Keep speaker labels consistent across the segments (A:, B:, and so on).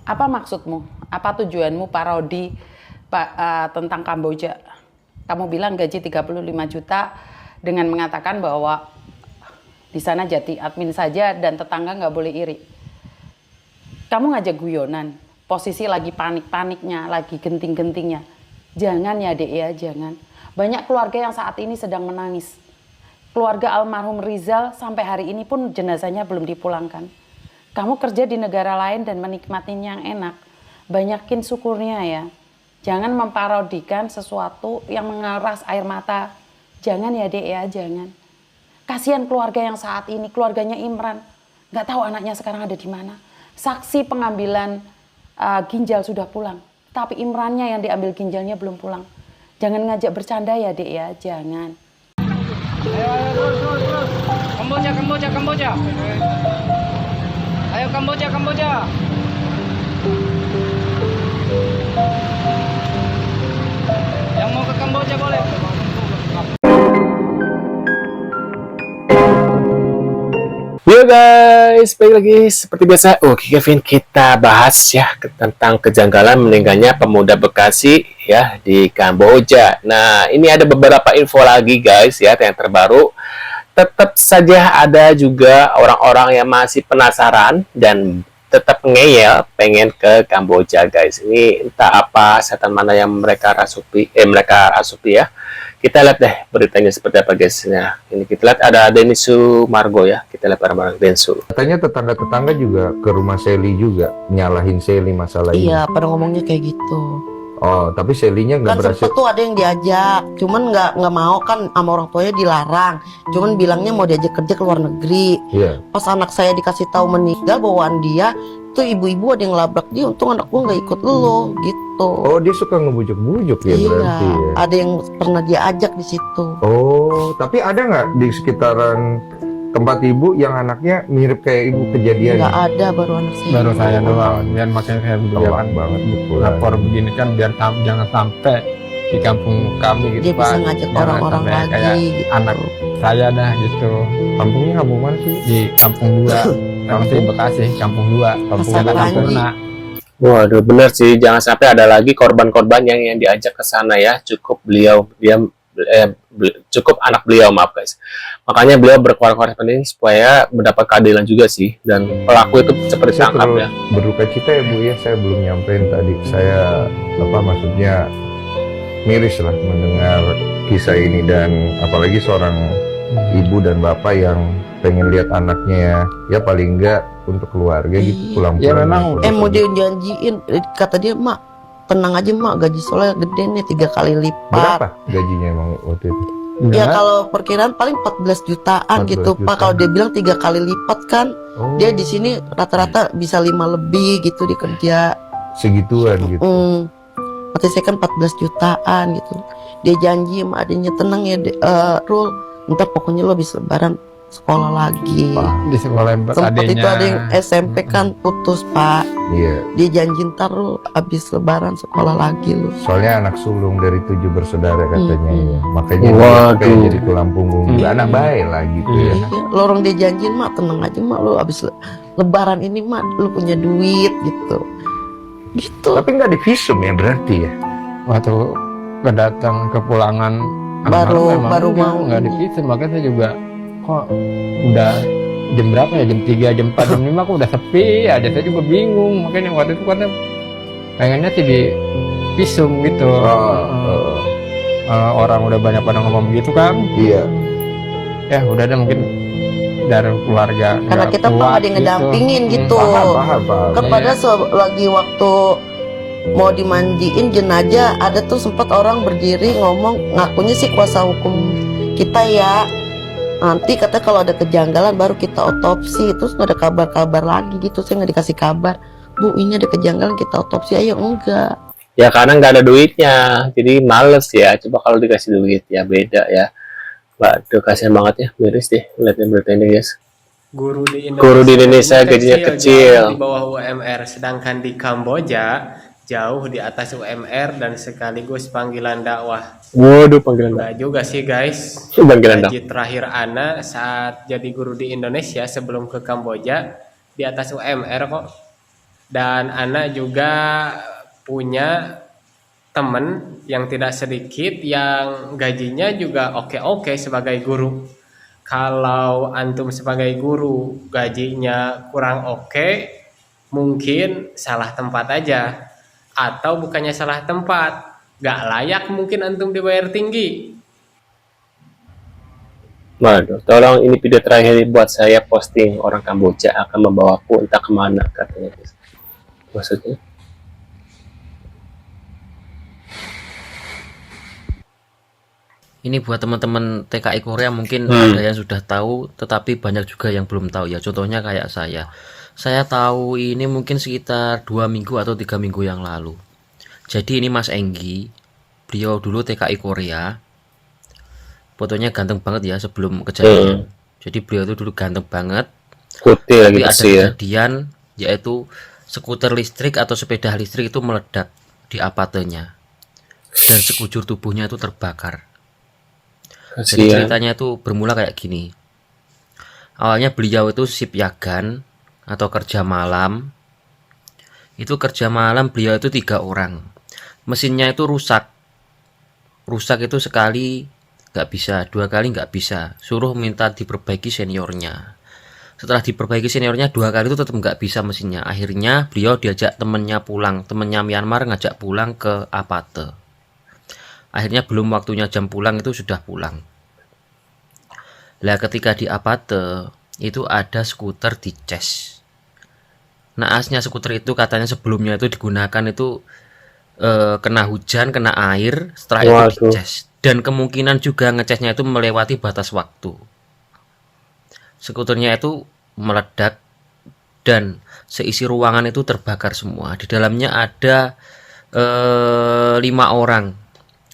A: Apa maksudmu? Apa tujuanmu parodi tentang Kamboja? Kamu bilang gaji 35 juta dengan mengatakan bahwa di sana jadi admin saja dan tetangga nggak boleh iri. Kamu ngajak guyonan, posisi lagi panik-paniknya, lagi genting-gentingnya. Jangan ya Dek ya, jangan. Banyak keluarga yang saat ini sedang menangis. Keluarga almarhum Rizal sampai hari ini pun jenazahnya belum dipulangkan. Kamu kerja di negara lain dan menikmatinya yang enak. Banyakin syukurnya ya. Jangan memparodikan sesuatu yang menguras air mata. Jangan ya Dek ya, jangan. Kasihan keluarga yang saat ini, keluarganya Imran. Nggak tahu anaknya sekarang ada di mana. Saksi pengambilan ginjal sudah pulang. Tapi Imrannya yang diambil ginjalnya belum pulang. Jangan ngajak bercanda ya Dek ya, jangan.
B: Ayo, terus. Kamboja. Ayo Kamboja. Yang mau ke Kamboja boleh.
C: Yo guys, balik lagi seperti biasa. Oke Kevin, kita bahas ya tentang kejanggalan meninggalnya pemuda Bekasi ya di Kamboja. Nah, ini ada beberapa info lagi guys ya yang terbaru. Tetap saja ada juga orang-orang yang masih penasaran dan tetap ngeyel pengen ke Kamboja guys. Ini entah apa setan mana yang mereka rasupi ya. Kita lihat deh beritanya seperti apa guys. Nah, ini kita lihat ada Denisu Margo ya. Kita lihat bareng-bareng Densu.
D: Katanya tetangga-tetangga juga ke rumah Sally juga nyalahin Sally masalah ini.
E: Iya, pada ngomongnya kayak gitu.
D: Oh, tapi Sally-nya nggak
E: Kan
D: berhasil.
E: sempet tuh ada yang diajak, cuman nggak mau kan sama orang tuanya dilarang. Cuman bilangnya mau diajak kerja ke luar negeri.
D: Iya.
E: Pas anak saya dikasih tahu meninggal bawaan dia, tuh ibu-ibu ada yang labrak dia. Untung anak gua nggak ikut lo gitu.
D: Oh, dia suka ngebujuk-bujuk ya
E: Iya,
D: berarti ya.
E: ada yang pernah dia ajak di situ.
D: Oh, tapi ada nggak di sekitaran tempat ibu yang anaknya mirip kayak ibu kejadian?
E: Nggak ada, baru anak saya.
F: Baru saya doang, biar makanya saya
D: Telat
F: bilang
D: banget betul.
F: lapor begini kan biar jangan sampai di kampung kami gitu
E: Dia
F: Pak.
E: bisa ngajak
F: Jangan
E: orang-orang
F: sampai
E: lagi
F: kayak
E: gitu.
F: anak saya dah gitu
D: Kampungnya kampung mana sih?
F: di kampung 2 masih Bekasi, kampung 2 kampung
E: Pasar
F: Jakarta
E: Panji.
F: Purna.
C: Waduh, benar sih. Jangan sampai ada lagi korban-korban yang diajak ke sana ya. Cukup cukup anak beliau, maaf guys. Makanya beliau berkoresponden supaya mendapat keadilan juga sih. Dan pelaku itu cepat
D: Saya
C: ditangkap
D: turut
C: ya.
D: berduka cita ya Bu ya, saya belum nyampein tadi. Saya maksudnya miris lah mendengar kisah ini, dan apalagi seorang ibu dan bapak yang pengen lihat anaknya ya paling enggak untuk keluarga gitu
E: Iya.
D: pulang-pulang.
F: Ya, memang
E: Mau dia janjiin, kata dia, mak tenang aja mak, gaji soalnya gede nih 3 kali lipat.
D: Berapa gajinya emang waktu itu?
E: Ya
F: Benar.
E: kalau perkiraan paling 14 jutaan
D: 14
E: gitu
D: juta.
E: Pak. Kalau dia bilang 3 kali lipat kan,
D: Oh,
E: dia di sini rata-rata bisa 5 lebih gitu dia kerja.
D: segituan gitu.
E: Berarti saya kan 14 jutaan gitu. Dia janji sama adiknya, tenang ya Rul, ntar pokoknya lo bisa lebaran sekolah lagi.
F: Di sekolah
E: Sempat itu
F: adanya.
E: ada yang SMP kan putus Pak.
D: Iya.
E: Dia janji ntar Rul abis lebaran sekolah lagi lo.
D: Soalnya anak sulung dari 7 bersaudara katanya ya. Makanya dia
C: Waduh.
D: kayak jadi tulang punggung juga. Anak baik lah gitu ya.
E: Iya, lorong dia janjiin mak, tenang aja mak, lo abis lebaran ini mak lo punya duit gitu. Gitu.
D: Tapi nggak di visum ya berarti ya.
F: Waktu kedatang kepulangan
E: Baru mau.
F: nggak dipisah, makanya saya juga kok udah jam berapa ya, jam 3, jam 4, jam 5 kok udah sepi aja, saya juga bingung. Makanya waktu itu kan pengennya sih di visum gitu. Orang udah banyak pada ngomong gitu kan,
D: Iya.
F: ya udah deh mungkin dari keluarga
E: Karena
F: nggak
E: kita Pak
F: kuat
E: ada yang ngedampingin gitu.
D: Paham.
E: Kan
F: Iya.
E: pada lagi waktu mau dimandiin jenazah, ada tuh sempat orang berdiri ngomong, ngakunya sih kuasa hukum kita ya. Nanti katanya kalau ada kejanggalan baru kita otopsi. Terus nggak ada kabar-kabar lagi gitu. Saya nggak dikasih kabar, Bu ini ada kejanggalan kita otopsi. Ayo enggak.
C: Ya karena nggak ada duitnya. Jadi males ya. Coba kalau dikasih duit ya beda ya. Waduh, kasihan banget ya. Miris deh ngeliatnya berita ini guys.
B: Guru
C: Guru di Indonesia gajinya kecil.
B: jauh di bawah UMR, sedangkan di Kamboja jauh di atas UMR dan sekaligus panggilan dakwah.
C: Waduh, panggilan
B: Enggak juga sih guys.
C: panggilan dong.
B: Gaji terakhir Ana saat jadi guru di Indonesia sebelum ke Kamboja di atas UMR kok. Dan anak juga punya teman yang tidak sedikit yang gajinya juga oke-oke sebagai guru. Kalau antum sebagai guru gajinya kurang oke, mungkin salah tempat aja. Atau bukannya salah tempat, gak layak mungkin antum dibayar tinggi.
C: Waduh, tolong ini video terakhir buat saya posting orang Kamboja akan membawaku entah kemana katanya. Maksudnya?
G: Ini buat teman-teman TKI Korea mungkin ada yang sudah tahu, tetapi banyak juga yang belum tahu ya. Contohnya kayak saya. Saya tahu ini mungkin sekitar 2 minggu atau 3 minggu yang lalu. Jadi ini Mas Enggi, beliau dulu TKI Korea. Fotonya ganteng banget ya sebelum kejadian. Jadi beliau itu dulu ganteng banget.
C: Putih lagi
G: Tapi ada
C: bersih ya.
G: kejadian yaitu skuter listrik atau sepeda listrik itu meledak di apatenya. Dan sekujur tubuhnya itu terbakar. Jadi
C: Kasihan.
G: ceritanya itu bermula kayak gini. Awalnya beliau itu sip yagan atau kerja malam. Itu kerja malam beliau itu 3 orang. Mesinnya itu rusak. Rusak itu sekali nggak bisa, 2 kali nggak bisa. Suruh minta diperbaiki seniornya. Setelah diperbaiki seniornya 2 kali itu tetap nggak bisa mesinnya. Akhirnya beliau diajak temennya pulang. Temennya Myanmar ngajak pulang ke Apate. Akhirnya belum waktunya jam pulang itu sudah pulang. Lah ketika di Apate itu ada skuter dicas. Naasnya skuter itu katanya sebelumnya itu digunakan itu kena hujan, kena air, setelah itu
C: Waduh.
G: dicas. Dan kemungkinan juga ngecasnya itu melewati batas waktu. Skuternya itu meledak dan seisi ruangan itu terbakar semua. Di dalamnya ada 5 orang.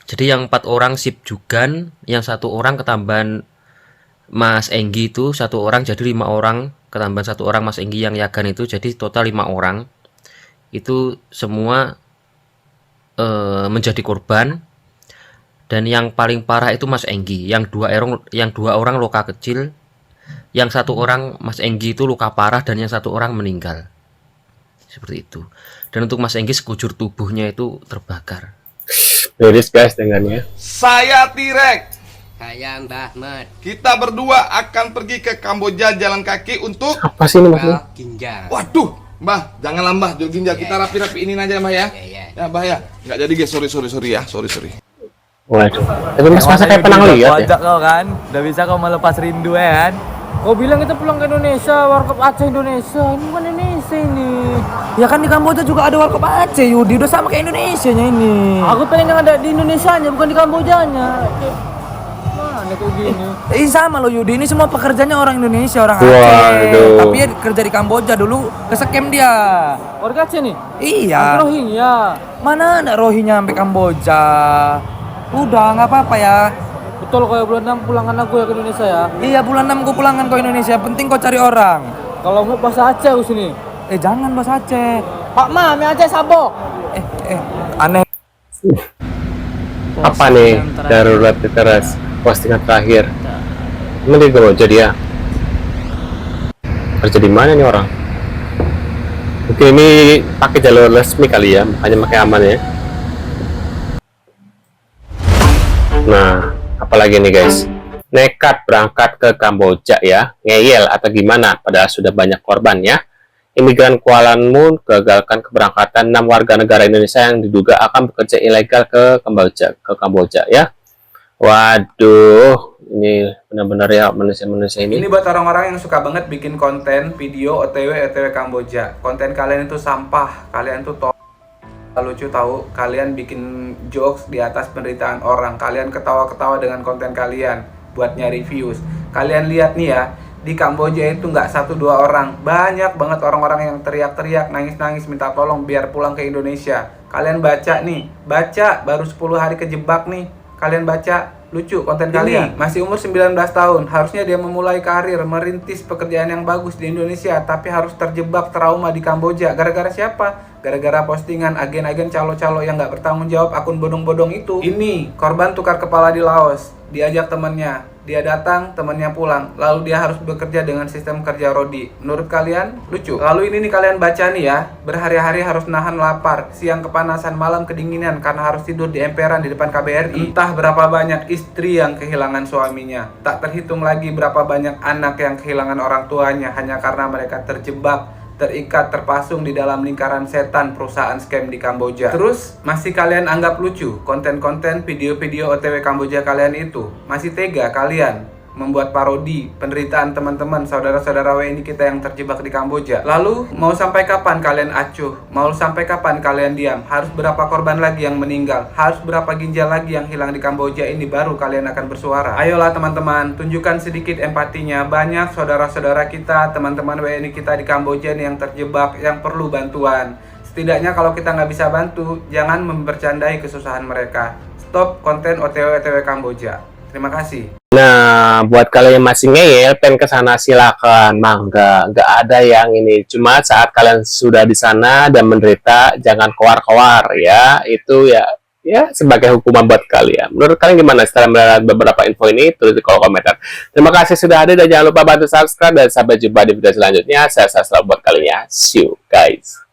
G: Jadi yang 4 orang sip jugan, yang 1 orang ketambahan Mas Enggi itu 1 orang, jadi 5 orang ketambahan 1 orang Mas Enggi yang yagan itu, jadi total 5 orang. Itu semua menjadi korban. Dan yang paling parah itu Mas Enggi, yang 2 orang luka kecil, yang 1 orang Mas Enggi itu luka parah dan yang 1 orang meninggal. Seperti itu. Dan untuk Mas Enggi sekujur tubuhnya itu terbakar.
C: Liris guys dengannya.
H: Saya Tirek.
I: Saya Mbah Ahmad.
H: Kita berdua akan pergi ke Kamboja jalan kaki untuk
C: Apa sih ini maksudnya?
I: Ginjal.
H: Waduh, Mbah, janganlah Mbah jual ginjal. Kita rapi-rapiin aja Mbah ya. Ya, Mbah ya. Nggak jadi guys, sorry ya, sorry.
C: Waduh. Tapi mas masa kayak penang lihat ya?
J: Kau kan, udah bisa kau melepas rindu ya kan? Kau bilang kita pulang ke Indonesia, Warkop Aceh Indonesia. Ini bukan Indonesia ini. Ya kan di Kamboja juga ada Warkop Aceh, Yudi. Udah sama kayak Indonesia nya ini. Aku pengen yang ada di Indonesianya, bukan di Kambojanya. Mana kayak gini? Sama loh Yudi, ini semua pekerjanya orang Indonesia, orang Aceh.
C: Waduh.
J: Tapi ya kerja di Kamboja dulu, kesekem dia. Warga Aceh nih? Iya. Rohingya. Mana ada Rohingya sampai Kamboja? Udah, nggak apa-apa ya. Betul, kalau bulan 6 pulangan aku ya ke Indonesia ya? Iya, bulan 6 aku pulangan ke Indonesia. Penting kau cari orang. Kalau mau bahasa Aceh aku sini. Jangan bahasa Aceh. Pak Ma, mi Aceh sabo. Aneh.
C: Apa nih darurat teras postingan terakhir? Ini di Kamboja dia. Kerja di mana nih orang? Mungkin ini pakai jalur resmi kali ya, makanya pakai aman ya. Nah, apalagi nih guys, nekat berangkat ke Kamboja ya, ngeyel atau gimana, padahal sudah banyak korban ya. Imigran Kuala Lumpur gagalkan keberangkatan 6 warga negara Indonesia yang diduga akan bekerja ilegal ke Kamboja ya. Waduh, ini benar-benar ya manusia-manusia ini.
K: Ini buat orang-orang yang suka banget bikin konten video OTW Kamboja. Konten kalian itu sampah, kalian tuh lucu tahu, kalian bikin jokes di atas penderitaan orang, kalian ketawa-ketawa dengan konten kalian buat nyari views. Kalian lihat nih ya, di Kamboja itu nggak 1-2 orang, banyak banget orang-orang yang teriak-teriak, nangis-nangis minta tolong biar pulang ke Indonesia. Kalian baca nih, baru 10 hari kejebak nih, kalian baca. Lucu konten kalian. Masih umur 19 tahun, harusnya dia memulai karir, merintis pekerjaan yang bagus di Indonesia, tapi harus terjebak trauma di Kamboja. Gara-gara siapa? Gara-gara postingan agen-agen calo-calo yang nggak bertanggung jawab, akun bodong-bodong itu. Ini korban tukar kepala di Laos, diajak temannya, Dia datang, temannya pulang, lalu dia harus bekerja dengan sistem kerja Rodi. Menurut kalian lucu? Lalu ini nih kalian baca nih ya, berhari-hari harus nahan lapar, siang kepanasan, malam kedinginan karena harus tidur di emperan di depan KBRI. Entah berapa banyak istri yang kehilangan suaminya, tak terhitung lagi berapa banyak anak yang kehilangan orang tuanya hanya karena mereka terjebak, terikat, terpasung di dalam lingkaran setan perusahaan scam di Kamboja. Terus, masih kalian anggap lucu konten-konten video-video OTW Kamboja kalian itu? Masih tega kalian membuat parodi penderitaan teman-teman saudara-saudara WNI kita yang terjebak di Kamboja? Lalu, mau sampai kapan kalian acuh? Mau sampai kapan kalian diam? Harus berapa korban lagi yang meninggal? Harus berapa ginjal lagi yang hilang di Kamboja ini baru kalian akan bersuara? Ayolah teman-teman, tunjukkan sedikit empatinya. Banyak saudara-saudara kita, teman-teman WNI kita di Kamboja nih yang terjebak, yang perlu bantuan. Setidaknya kalau kita nggak bisa bantu, jangan membercandai kesusahan mereka. Stop konten OTW Kamboja. Terima kasih.
C: Nah, buat kalian yang masih ngeyel, pengen ke sana silakan, mangga, nggak ada yang ini. Cuma saat kalian sudah di sana dan menderita, jangan keluar-keluar ya. Itu ya sebagai hukuman buat kalian. Menurut kalian gimana setelah melihat beberapa info ini? Tulis di kolom komentar. Terima kasih sudah hadir dan jangan lupa bantu subscribe dan sampai jumpa di video selanjutnya. Saya selalu buat kalian ya. See you guys.